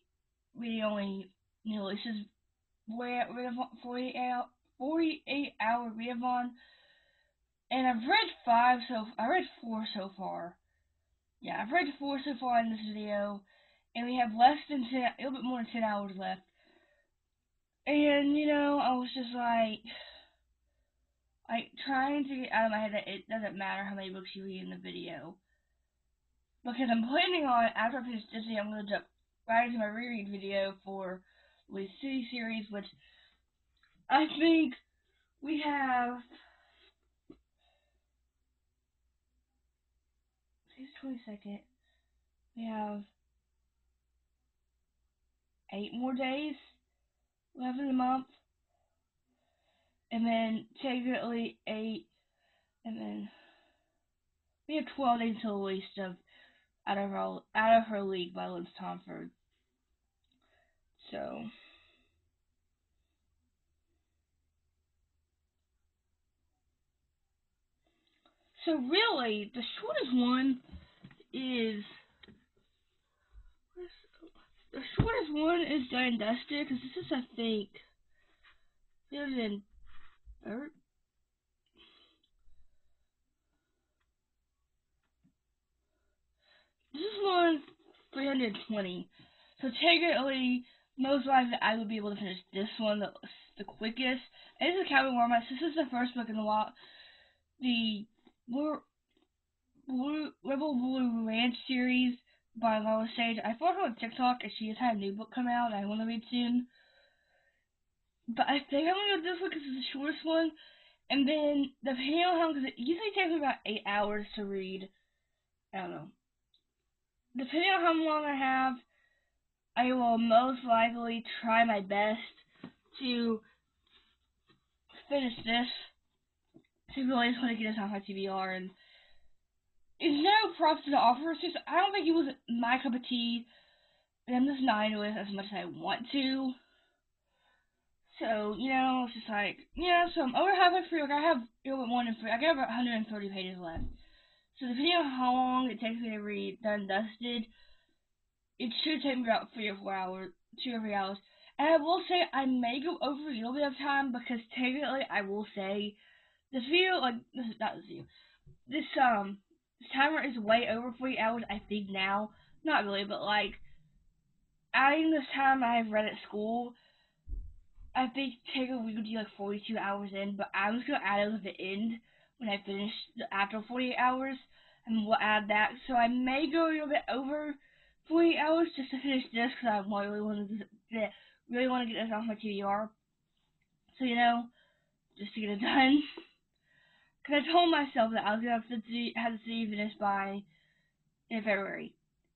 reading only, this is 48 hour readathon, and I read 4 so far. Yeah, I've read 4 so far in this video, and we have a little bit more than 10 hours left. And, I was just like trying to get out of my head that it doesn't matter how many books you read in the video. Because I'm planning on, after I finish this video, I'm going to jump right into my reread video for the City series, which I think we have, today's 22nd, we have 8 more days left in the month, and then technically 8, and then we have 12 days until the release of Out of Her League by Liz Tomford. So really, the shortest one is Done and Dusted, because this is, I think, other than third. This is one 320. So technically, most likely I would be able to finish this one the quickest. And this is Cabin Warmice. This is the first book in the Rebel Blue Ranch series by Lois Sage. I followed her on TikTok, and she has had a new book come out that I want to read soon. But I think I'm going to go this one because it's the shortest one. And then, depending on how, because it usually takes me about 8 hours to read. I don't know. Depending on how long I have, I will most likely try my best to finish this. To really just want to get this off my TBR. And it's no props to the offer. It's just, I don't think it was my cup of tea. And I'm just not into it as much as I want to. So, it's just like, so I'm over halfway through. Like, I have a little bit more than I got about 130 pages left. So depending on how long it takes me to read Done and Dusted, it should take me about 3 or 4 hours, 2 or 3 hours. And I will say I may go over a little bit of time because technically I will say this video, like this is not this video. This timer is way over 40 hours I think now. Not really, but like adding this time I've read at school, I think technically we could do like 42 hours in, but I was gonna add it at the end when I finish after 48 hours, and we'll add that. So I may go a little bit over 48 hours just to finish this because I really want to get this off my TBR. So just to get it done. Because I told myself that I was gonna have the city finished by in February.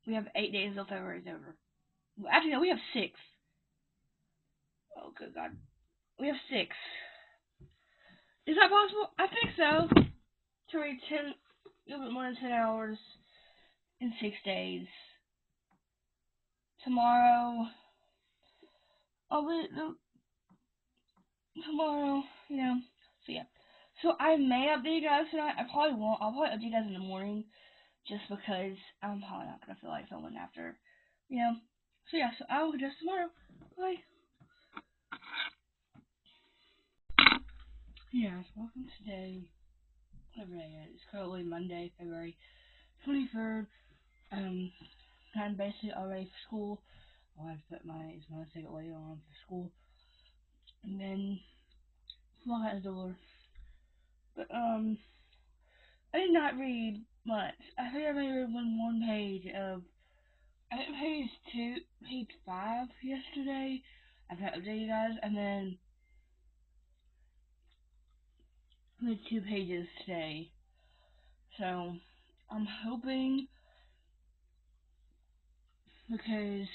We have 8 days until February's over. Well, actually, no, we have 6. Oh, good God. We have 6. Is that possible? I think so. To read a little bit more than 10 hours in 6 days. Tomorrow, tomorrow, so yeah. So I may update you guys tonight. I probably won't. I'll probably update you guys in the morning, just because I'm probably not gonna feel like filming after, So yeah, so I will just tomorrow. Bye. Yes, welcome today. Whatever day it is. It's currently Monday, February 23rd. I'm basically all ready for school. I'll have to put my ticket later on for school. And then walk out the door. But I did not read much. I think I may read one page of. I think page 5 yesterday. I've got to update you guys, and then I read 2 pages today. So I'm hoping because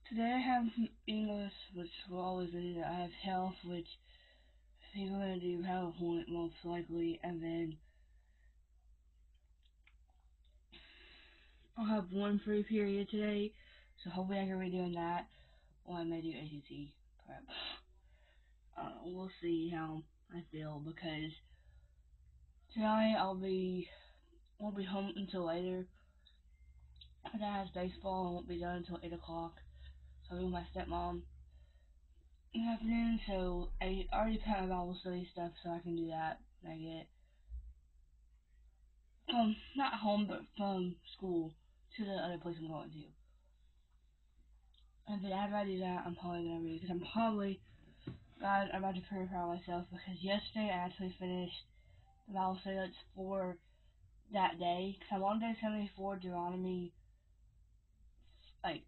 today I have English, which will always be. I have health, which I think I'm gonna do PowerPoint most likely, and then I'll have one free period today. So hopefully I can be doing that, or I may do ACT prep. We'll see how I feel because tonight won't be home until later. My dad has baseball and won't be done until 8 o'clock. So I'll be with my stepmom in the afternoon. So I already packed my Bible study stuff so I can do that when I get from not home but from school to the other place I'm going to. And then after I do that, I'm probably gonna read because I'm about to prepare myself because yesterday I actually finished the Bible study that's for that day because I'm on day 74 Deuteronomy. Like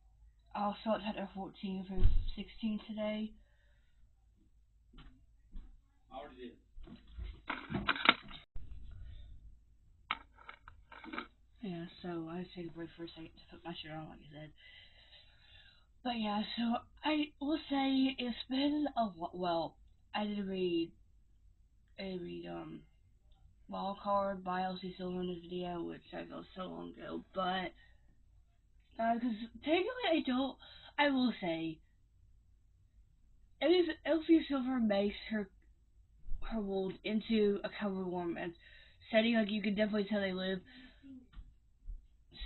I'll start chapter 14 through 16 today. I already did. Yeah, so I had to take a break for a second to put my shirt on, like I said. But yeah, so I will say it's been a lot. Well, I did read Wild Card by LC Silver in this video, which I felt so long ago. But because technically I will say, LC Silver makes her world into a cover romance setting. Like you could definitely tell they live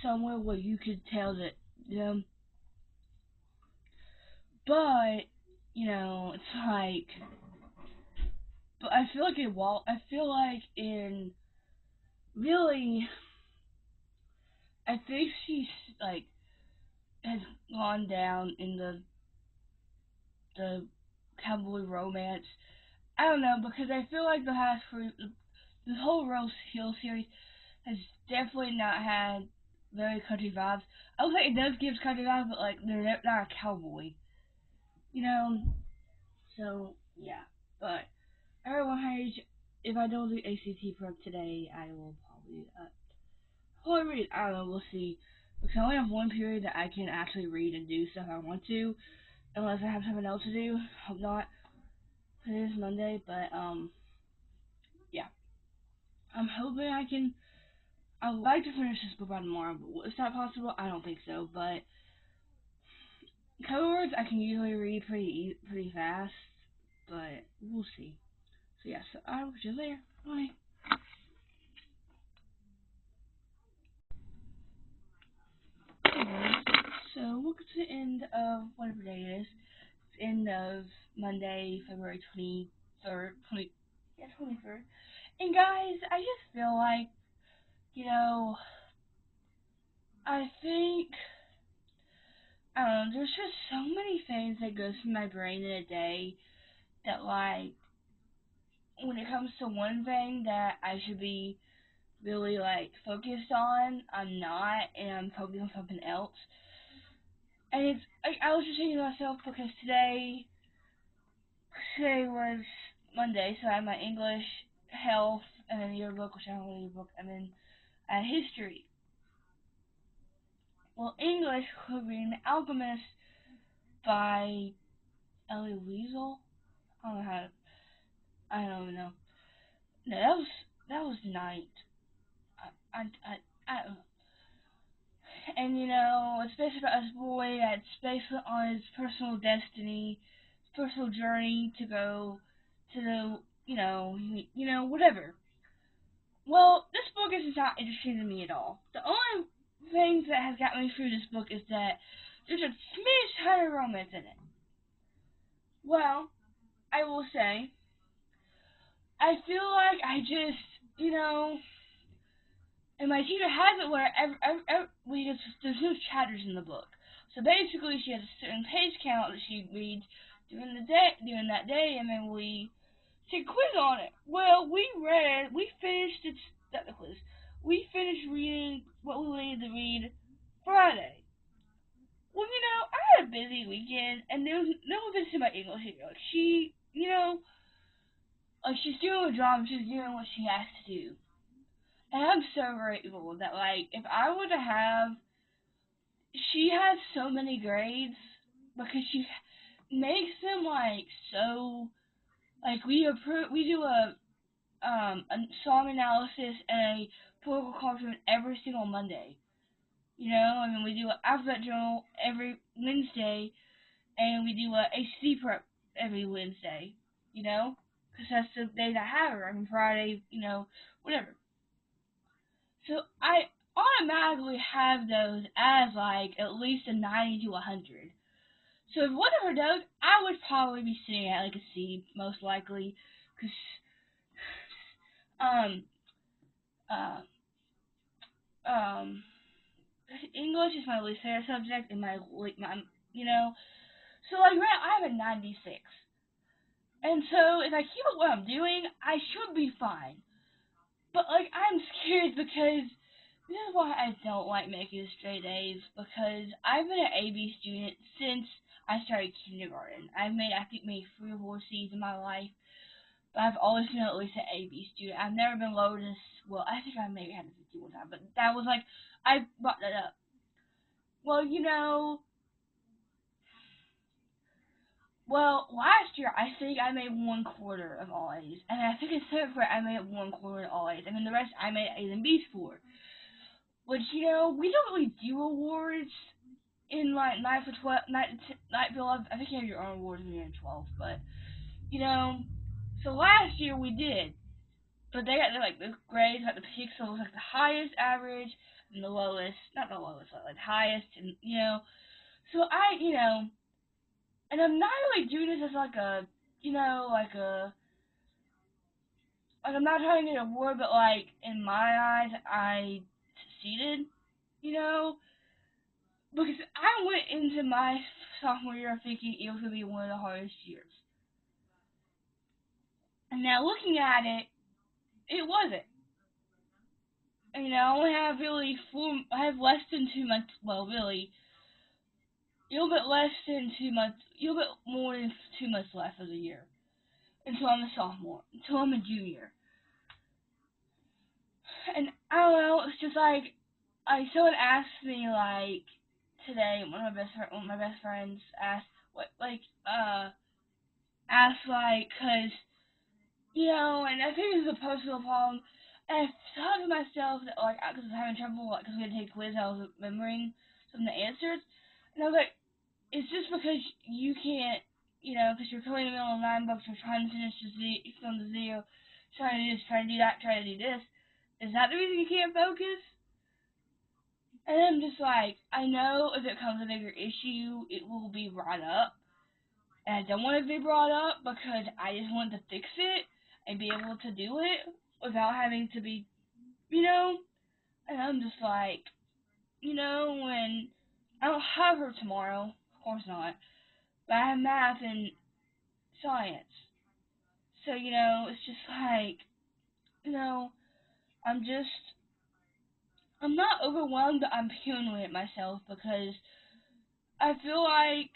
somewhere where you could tell that them. But it's like. But I feel like in really, I think she's like has gone down in the cowboy romance. I don't know because I feel like the whole Rose Hill series has definitely not had very country vibes. I would say it does give country vibes, but like they're not a cowboy, you know. So yeah, but everyone has. If I don't do ACT prep today, I will probably read. I don't know. We'll see. Because I only have one period that I can actually read and do stuff I want to, unless I have something else to do. Hope not. It is Monday, but yeah. I'm hoping I can. I would like to finish this book by tomorrow, but is that possible? I don't think so. But cover words I can usually read pretty fast, but we'll see. So yeah. So I will see you later. Bye. Anyways, so we'll get to the end of whatever day it is. End of Monday, February 23rd. 23rd. And guys, I just feel like, you know, I think, I don't know, there's just so many things that goes through my brain in a day that, like, when it comes to one thing that I should be really, like, focused on, I'm not, and I'm focused on something else. And it's, I was just thinking to myself because today was Monday, so I had my English, health, and then yearbook, which I don't really book, and then I had history. Well, English would be An Alchemist by Ellie Weasel. I don't know how. I don't know. No, that was night. I don't know. And it's based about this boy that's based on his personal destiny, his personal journey to go to the whatever. Well, this book is not interesting to me at all. The only thing that has got me through this book is that there's a smidge ton of romance in it. Well, I will say, I feel like I just, and my teacher has it where there's no chapters in the book. So basically, she has a certain page count that she reads during that day, and then we Take a quiz on it. Well, we finished, it's not the quiz. We finished reading what we needed to read Friday. Well, I had a busy weekend, and there was no one visited my English teacher. Like, she's doing her job, she's doing what she has to do. And I'm so grateful that, like, if I were to have, she has so many grades because she makes them, like, so, like, we do a song analysis and a political commentary every single Monday. I mean, we do an alphabet journal every Wednesday, and we do a HC prep every Wednesday. Because that's the days I have her. I mean, Friday, whatever. So I automatically have those as like at least a 90 to 100. So if one of her does, I would probably be sitting at like a C most likely, because um uh, um English is my least favorite subject, and my so like right now I have a 96, and so if I keep up what I'm doing, I should be fine. But like I'm scared because this is why I don't like making straight A's, because I've been an AB student since I started kindergarten. I've made I think maybe 3 or 4 C's in my life, but I've always been at least an AB student. I've never been lower than well, I think I maybe had a 50 one time, but that was like I brought that up. Well, last year I think I made 1/4 of all A's, and I think in 7th grade I made 1/4 of all A's, and then the rest I made A's and B's for. Which we don't really do awards in like 9th to 12, 9th to 11th. I think you have your own awards when you're in 12th, but so last year we did, but they got like the grades, like the pixels, like the highest average and the lowest, not the lowest, but like the highest, and so and I'm not really doing this as like a, like I'm not trying to get an award, but like in my eyes, I succeeded, you know, because I went into my sophomore year thinking it was gonna be one of the hardest years, and now looking at it, it wasn't. And, I only have really I have less than 2 months. Well, really, a little bit less than 2 months, a little bit more than 2 months left of the year until I'm a sophomore, until I'm a junior. And I don't know, it's just like, someone asked me like today, one of my best friends asked what asked like, cause and I think it's a personal problem. And I thought to myself that like, cause I was having trouble, like, cause we had to take a quiz, I was remembering some of the answers, and I was like, it's just because you can't, because you're coming in the middle of 9 books, you're trying to finish from the zero, trying to do this, trying to do that, trying to do this. Is that the reason you can't focus? And I'm just like, I know if it comes a bigger issue, it will be brought up. And I don't want it to be brought up because I just want to fix it and be able to do it without having to be, and I'm just like, when I don't have her tomorrow, of course not, but I have math and science. So, it's just like, you know, I'm just, I'm not overwhelmed, but I'm paranoid at myself because I feel like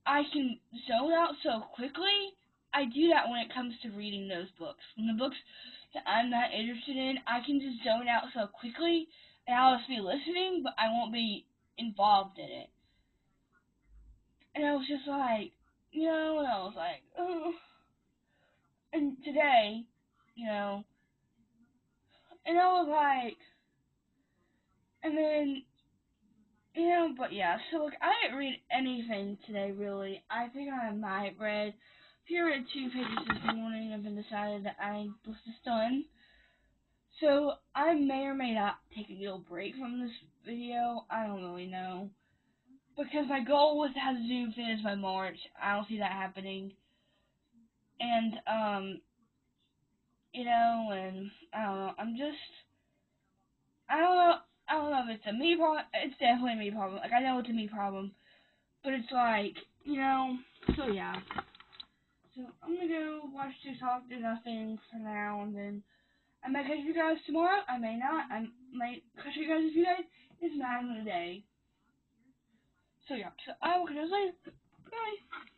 I can zone out so quickly. I do that when it comes to reading those books. When the books that I'm not interested in, I can just zone out so quickly, and I'll just be listening, but I won't be involved in it. And I was just like, and I was like, oh. And today, you know, and I was like, and then, but yeah, so like, I didn't read anything today, really. I think I might read, I read 2 pages this morning, and then decided that I was just done. So, I may or may not take a little break from this video, I don't really know. Because my goal was to have Zoom finished by March, I don't see that happening. And, and, I don't know, I don't know if it's a me problem, it's definitely a me problem, like, I know it's a me problem. But it's like, so yeah. So I'm gonna go watch TikTok, do nothing for now, and then I might catch you guys tomorrow. I may not. I might catch you guys in a few days. It's not a day. So yeah. So I will catch you guys later. Bye.